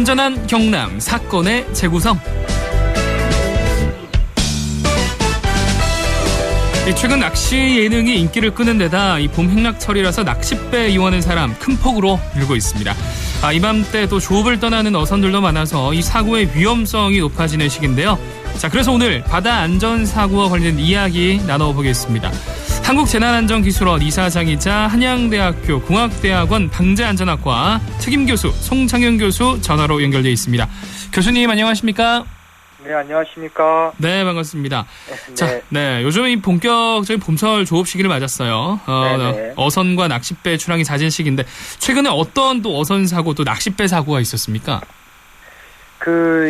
안전한 경남 사건의 재구성. 최근 낚시 예능이 인기를 끄는 데다 이 봄 행락철이라서 낚싯배 이용하는 사람 큰 폭으로 늘고 있습니다. 이맘때 또 조업을 떠나는 어선들도 많아서 이 사고의 위험성이 높아지는 시기인데요. 자, 그래서 오늘 바다 안전 사고와 관련된 이야기 나눠보겠습니다. 한국재난안전기술원 이사장이자 한양대학교 공학대학원 방재안전학과 특임교수 송창현 교수 전화로 연결되어 있습니다. 교수님 안녕하십니까? 네, 안녕하십니까? 네, 반갑습니다. 네. 자, 네, 요즘 이 본격적인 봄철 조업 시기를 맞았어요. 어선과 낚싯배 출항이 잦은 시기인데 최근에 어떤 또 어선 사고 또 낚싯배 사고가 있었습니까?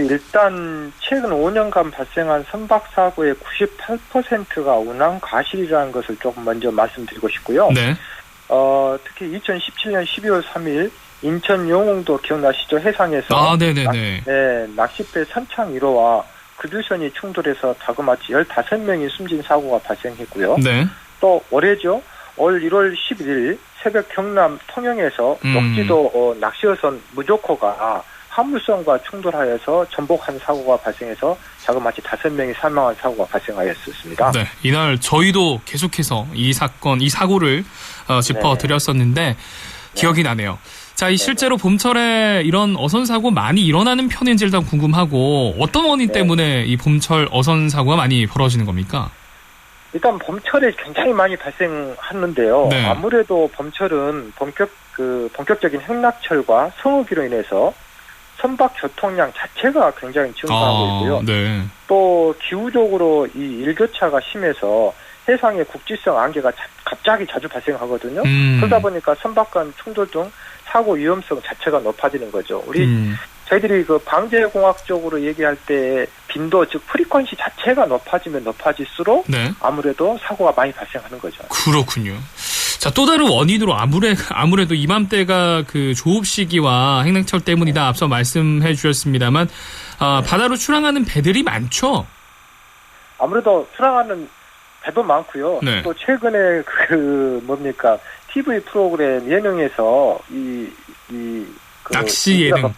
일단 최근 5년간 발생한 선박 사고의 98%가 운항 과실이라는 것을 조금 먼저 말씀드리고 싶고요. 네. 특히 2017년 12월 3일 인천 용흥도 기억나시죠? 해상에서 네네네. 낚싯배 선창 1호와 급유선이 충돌해서 다그마치 15명이 숨진 사고가 발생했고요. 네. 또 올해죠. 올 1월 11일 새벽 경남 통영에서 녹지도 낚시어선 무조코가 화물선과 충돌하여서 전복한 사고가 발생해서 자그마치 5명이 사망한 사고가 발생하였습니다. 네, 이날 저희도 계속해서 이 사건, 이 사고를 짚어드렸었는데 기억이 나네요. 자, 실제로 봄철에 이런 어선 사고 많이 일어나는 편인지 일단 궁금하고 어떤 원인 때문에 이 봄철 어선 사고가 많이 벌어지는 겁니까? 일단 봄철에 굉장히 많이 발생하는데요. 네. 아무래도 봄철은 본격적인 행락철과 성우기로 인해서 선박 교통량 자체가 굉장히 증가하고 있고요. 네. 또 기후적으로 이 일교차가 심해서 해상의 국지성 안개가 갑자기 자주 발생하거든요. 그러다 보니까 선박 간 충돌 등 사고 위험성 자체가 높아지는 거죠. 저희들이 방재공학적으로 얘기할 때 빈도, 즉 프리퀀시 자체가 높아지면 높아질수록 아무래도 사고가 많이 발생하는 거죠. 그렇군요. 자, 또 다른 원인으로 아무래도 이맘때가 그 조업 시기와 행락철 때문이다 앞서 말씀해 주셨습니다만 바다로 출항하는 배들이 많죠? 아무래도 출항하는 배도 많고요. 네. 또 최근에 TV 프로그램 예능에서 낚시 예능.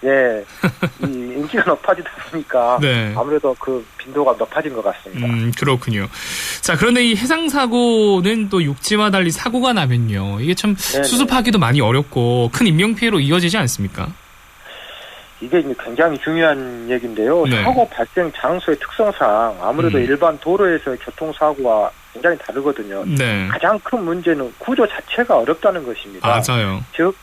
이 인기가 높아지다 보니까 아무래도 그 빈도가 높아진 것 같습니다. 그렇군요. 자, 그런데 이 해상 사고는 또 육지와 달리 사고가 나면요, 이게 참 수습하기도 많이 어렵고 큰 인명 피해로 이어지지 않습니까? 이게 굉장히 중요한 얘기인데요. 사고 발생 장소의 특성상 아무래도 일반 도로에서의 교통사고와 굉장히 다르거든요. 가장 큰 문제는 구조 자체가 어렵다는 것입니다. 맞아요. 즉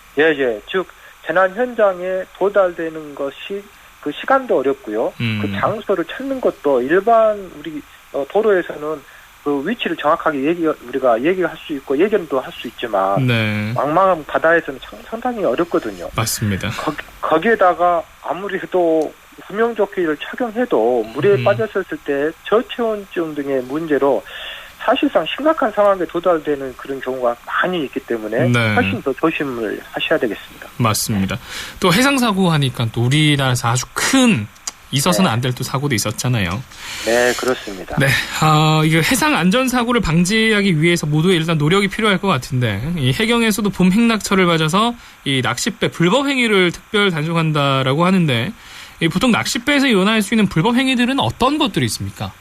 재난 현장에 도달되는 것이 그 시간도 어렵고요. 그 장소를 찾는 것도 일반 우리 도로에서는 그 위치를 정확하게 우리가 얘기할 수 있고 예견도 할 수 있지만 망망한 바다에서는 상당히 어렵거든요. 맞습니다. 거기에다가 아무리 해도 구명조끼를 착용해도 물에 빠졌었을 때 저체온증 등의 문제로 사실상 심각한 상황에 도달되는 그런 경우가 많이 있기 때문에 훨씬 더 조심을 하셔야 되겠습니다. 맞습니다. 또 해상사고 하니까 또 우리나라에서 아주 큰 있어서는 안 될 또 사고도 있었잖아요. 네, 그렇습니다. 네, 이게 해상 안전사고를 방지하기 위해서 모두 일단 노력이 필요할 것 같은데 이 해경에서도 봄 행락철을 맞아서 이 낚싯배 불법 행위를 특별 단속한다라고 하는데 보통 낚싯배에서 일어날 수 있는 불법 행위들은 어떤 것들이 있습니까?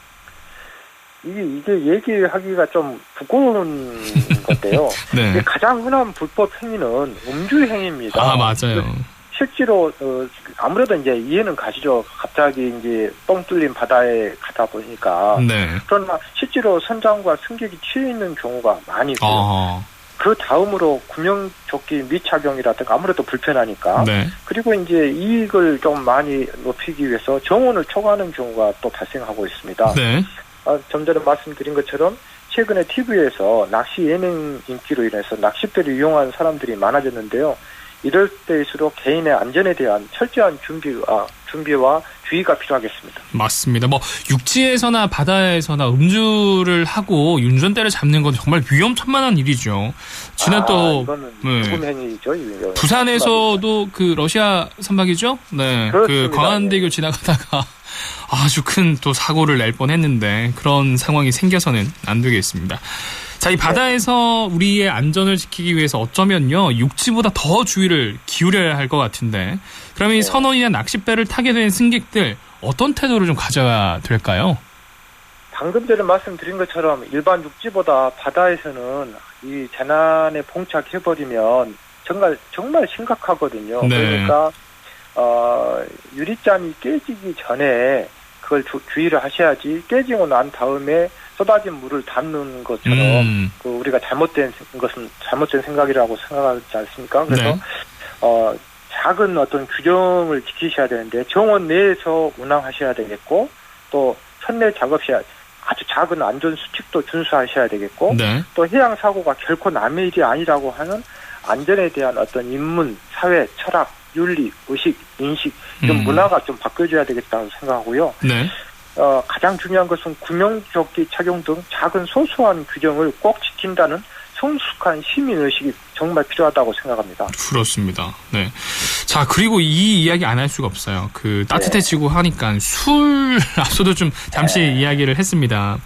이게 얘기하기가 좀 부끄러운 건데요. 가장 흔한 불법 행위는 음주 행위입니다. 맞아요. 실제로 아무래도 이제 이해는 가시죠. 갑자기 이제 뻥 뚫린 바다에 가다 보니까. 그러나 실제로 선장과 승객이 취해 있는 경우가 많이 있고요. 그 다음으로 구명조끼 미착용이라든가 아무래도 불편하니까. 그리고 이제 이익을 좀 많이 높이기 위해서 정원을 초과하는 경우가 또 발생하고 있습니다. 좀 전에 말씀드린 것처럼 최근에 TV에서 낚시 예능 인기로 인해서 낚싯배를 이용하는 사람들이 많아졌는데요. 이럴 때일수록 개인의 안전에 대한 철저한 준비와 주의가 필요하겠습니다. 맞습니다. 육지에서나 바다에서나 음주를 하고 운전대를 잡는 건 정말 위험천만한 일이죠. 지난 이거는 죽음 행위죠. 부산에서도 그 러시아 선박이죠? 그 광안대교 지나가다가 아주 큰 또 사고를 낼 뻔했는데 그런 상황이 생겨서는 안 되겠습니다. 자, 이 바다에서 우리의 안전을 지키기 위해서 어쩌면요, 육지보다 더 주의를 기울여야 할 것 같은데, 그러면 이 선원이나 낚싯배를 타게 된 승객들, 어떤 태도를 좀 가져야 될까요? 방금 전에 말씀드린 것처럼 일반 육지보다 바다에서는 이 재난에 봉착해버리면 정말 심각하거든요. 네. 그러니까 유리잔이 깨지기 전에 그걸 주의를 하셔야지, 깨지고 난 다음에 쏟아진 물을 담는 것처럼 우리가 잘못된 생각이라고 생각하지 않습니까? 그래서 네. 작은 어떤 규정을 지키셔야 되는데, 정원 내에서 운항하셔야 되겠고, 또 선내 작업 시 아주 작은 안전 수칙도 준수하셔야 되겠고, 네. 또 해양 사고가 결코 남의 일이 아니라고 하는 안전에 대한 어떤 인문, 사회, 철학, 윤리, 의식, 인식, 이런 문화가 좀 바뀌어줘야 되겠다고 생각하고요. 네. 가장 중요한 것은 구명조끼 착용 등 작은 소소한 규정을 꼭 지킨다는 성숙한 시민의식이 정말 필요하다고 생각합니다. 그렇습니다. 네. 자, 그리고 이 이야기 안 할 수가 없어요. 따뜻해지고 하니까 술 앞서도 좀 잠시 이야기를 했습니다.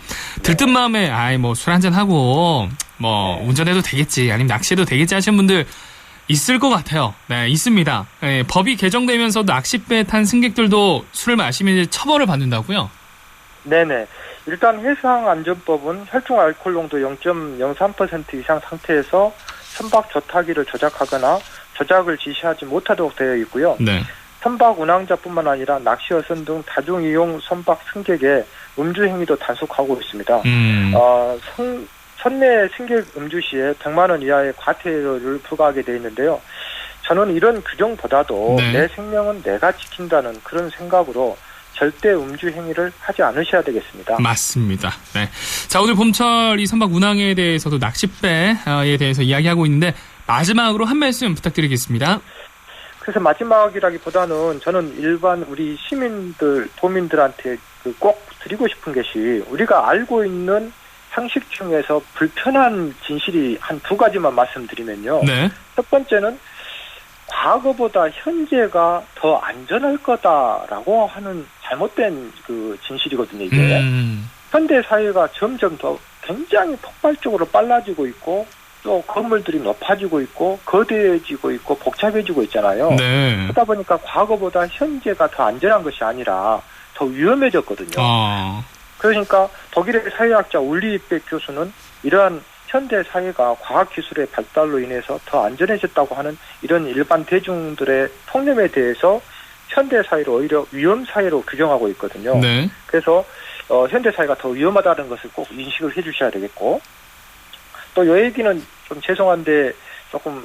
들뜬 마음에 술 한잔 하고 운전해도 되겠지, 아니면 낚시해도 되겠지 하시는 분들 있을 것 같아요. 네, 있습니다. 네, 법이 개정되면서 낚싯배에 탄 승객들도 술을 마시면 이제 처벌을 받는다고요? 네네. 일단 해상안전법은 혈중 알코올 농도 0.03% 이상 상태에서 선박 조타기를 조작하거나 조작을 지시하지 못하도록 되어 있고요. 네. 선박 운항자뿐만 아니라 낚시 어선 등 다중이용 선박 승객의 음주 행위도 단속하고 있습니다. 선내 승객 음주 시에 100만 원 이하의 과태료를 부과하게 되어 있는데요. 저는 이런 규정보다도 내 생명은 내가 지킨다는 그런 생각으로 절대 음주 행위를 하지 않으셔야 되겠습니다. 맞습니다. 네. 자, 오늘 봄철 이 선박 운항에 대해서도 낚싯배에 대해서 이야기하고 있는데, 마지막으로 한 말씀 부탁드리겠습니다. 그래서 마지막이라기보다는 저는 일반 우리 시민들, 도민들한테 꼭 드리고 싶은 것이, 우리가 알고 있는 상식 중에서 불편한 진실이 한 두 가지만 말씀드리면요. 네. 첫 번째는 과거보다 현재가 더 안전할 거다라고 하는 잘못된 진실이거든요, 이게. 현대 사회가 점점 더 굉장히 폭발적으로 빨라지고 있고, 또 건물들이 높아지고 있고, 거대해지고 있고, 복잡해지고 있잖아요. 네. 그러다 보니까 과거보다 현재가 더 안전한 것이 아니라 더 위험해졌거든요. 그러니까 독일의 사회학자 울리히백 교수는 이러한 현대 사회가 과학기술의 발달로 인해서 더 안전해졌다고 하는 이런 일반 대중들의 통념에 대해서 현대 사회를 오히려 위험 사회로 규정하고 있거든요. 네. 그래서 현대 사회가 더 위험하다는 것을 꼭 인식을 해주셔야 되겠고, 또 이 얘기는 좀 죄송한데 조금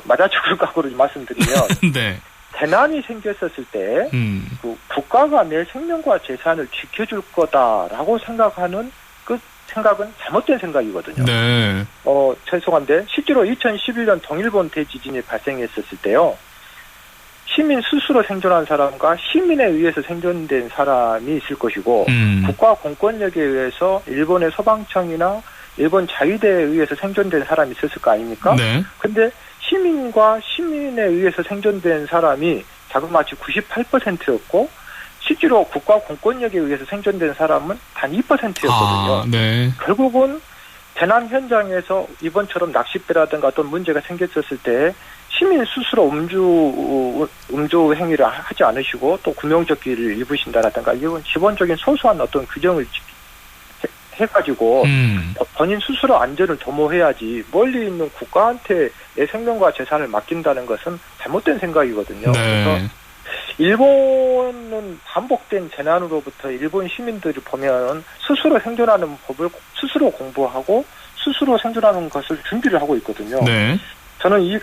맞아 죽을 각오로 말씀드리면 네. 재난이 생겼었을 때 국가가 내 생명과 재산을 지켜줄 거다라고 생각하는 그 생각은 잘못된 생각이거든요. 네. 죄송한데 실제로 2011년 동일본 대지진이 발생했었을 때요, 시민 스스로 생존한 사람과 시민에 의해서 생존된 사람이 있을 것이고, 국가 공권력에 의해서 일본의 소방청이나 일본 자위대에 의해서 생존된 사람이 있었을 거 아닙니까? 네. 근데 시민과 시민에 의해서 생존된 사람이 자그마치 98%였고, 실제로 국가 공권력에 의해서 생존된 사람은 단 2%였거든요. 네. 결국은 재난 현장에서 이번처럼 낚싯배라든가 어떤 문제가 생겼었을 때 시민 스스로 음주 행위를 하지 않으시고 또 구명조끼를 입으신다라든가, 이건 기본적인 소소한 어떤 규정을 해가지고 본인 스스로 안전을 도모해야지, 멀리 있는 국가한테 내 생명과 재산을 맡긴다는 것은 잘못된 생각이거든요. 네. 그래서 일본은 반복된 재난으로부터 일본 시민들이 보면 스스로 생존하는 법을 스스로 공부하고 스스로 생존하는 것을 준비를 하고 있거든요. 네. 저는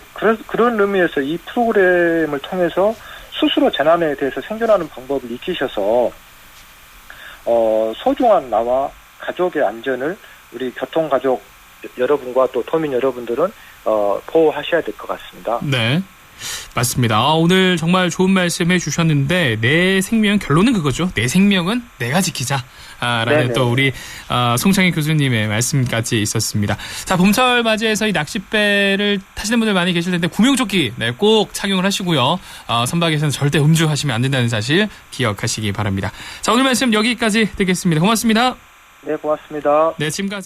그런 의미에서 이 프로그램을 통해서 스스로 재난에 대해서 생존하는 방법을 익히셔서 소중한 나와 가족의 안전을 우리 교통가족 여러분과 또 도민 여러분들은 보호하셔야 될 것 같습니다. 네. 맞습니다. 오늘 정말 좋은 말씀 해주셨는데, 내 생명, 결론은 그거죠. 내 생명은 내가 지키자. 라는 네네. 또 우리 송창희 교수님의 말씀까지 있었습니다. 자, 봄철 맞이해서 이 낚싯배를 타시는 분들 많이 계실 텐데, 구명조끼 꼭 착용을 하시고요. 선박에서는 절대 음주하시면 안 된다는 사실 기억하시기 바랍니다. 자, 오늘 말씀 여기까지 듣겠습니다. 고맙습니다. 네, 고맙습니다. 네, 지금까지